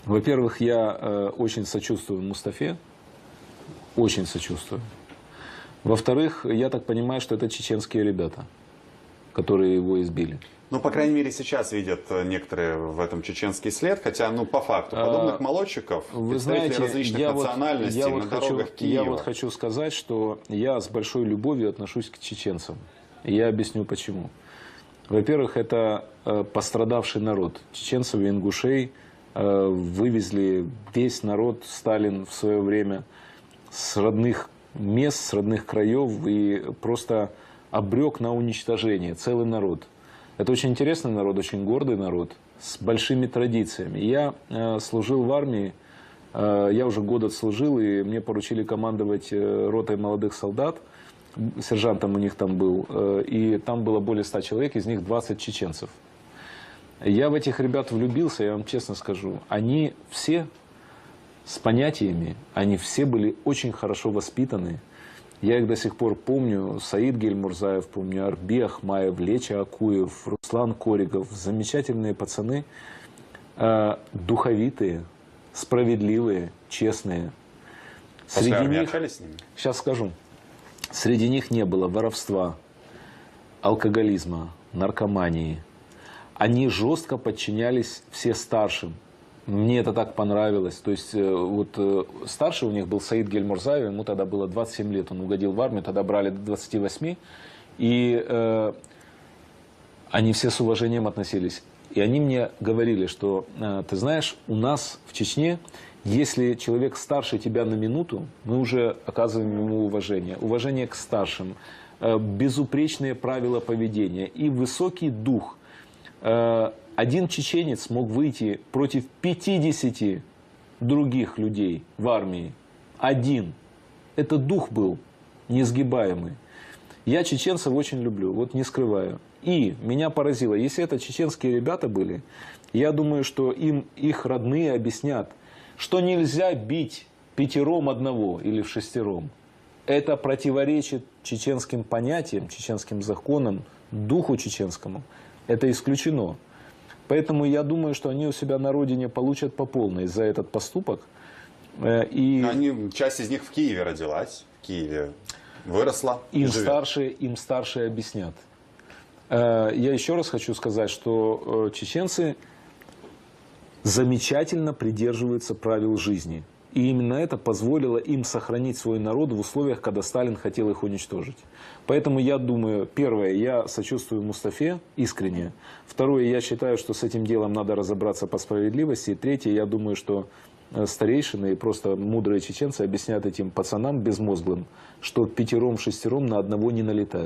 Во-первых, я очень сочувствую Мустафе, очень сочувствую. Во-вторых, я так понимаю, что это чеченские ребята, которые его избили. Ну, по крайней мере, сейчас видят некоторые в этом чеченский след, хотя, ну, по факту, подобных молодчиков, Вы представители знаете, различных национальностей на дорогах Киева. Я вот хочу сказать, что я с большой любовью отношусь к чеченцам. И я объясню почему. Во-первых, это пострадавший народ. Чеченцев и ингушей вывезли весь народ, Сталин в свое время, с родных мест, с родных краев и просто обрек на уничтожение целый народ. Это очень интересный народ, очень гордый народ, с большими традициями. Я служил в армии, я уже год отслужил, и мне поручили командовать ротой молодых солдат. Сержантом у них там был, и там было более 100 человек, из них 20 чеченцев. Я в этих ребят влюбился, я вам честно скажу. Они все с понятиями, они все были очень хорошо воспитаны. Я их до сих пор помню, Саид Гельмурзаев, помню, Арби Ахмаев, Леча Акуев, Руслан Коригов. Замечательные пацаны, духовитые, справедливые, честные. После армии общались с ними? Сейчас скажу. Среди них не было воровства, алкоголизма, наркомании. Они жестко подчинялись все старшим. Мне это так понравилось. То есть, вот старший у них был Саид Гельмурзаев, ему тогда было 27 лет, он угодил в армию, тогда брали до 28. И они все с уважением относились. И они мне говорили, что, ты знаешь, у нас в Чечне, если человек старше тебя на минуту, мы уже оказываем ему уважение. Уважение к старшим, безупречные правила поведения и высокий дух. Один чеченец мог выйти против 50 других людей в армии. Один. Это дух был несгибаемый. Я чеченцев очень люблю, вот не скрываю. И меня поразило, если это чеченские ребята были, я думаю, что им их родные объяснят, что нельзя бить 5 одного или в 6. Это противоречит чеченским понятиям, чеченским законам, духу чеченскому. Это исключено. Поэтому я думаю, что они у себя на родине получат по полной за этот поступок. Часть из них в Киеве родилась, в Киеве выросла. Им старшие объяснят. Я еще раз хочу сказать, что чеченцы замечательно придерживаются правил жизни. И именно это позволило им сохранить свой народ в условиях, когда Сталин хотел их уничтожить. Поэтому я думаю, первое, я сочувствую Мустафе искренне. Второе, я считаю, что с этим делом надо разобраться по справедливости. И третье, я думаю, что старейшины и просто мудрые чеченцы объяснят этим пацанам безмозглым, что 5-6 на одного не налетают.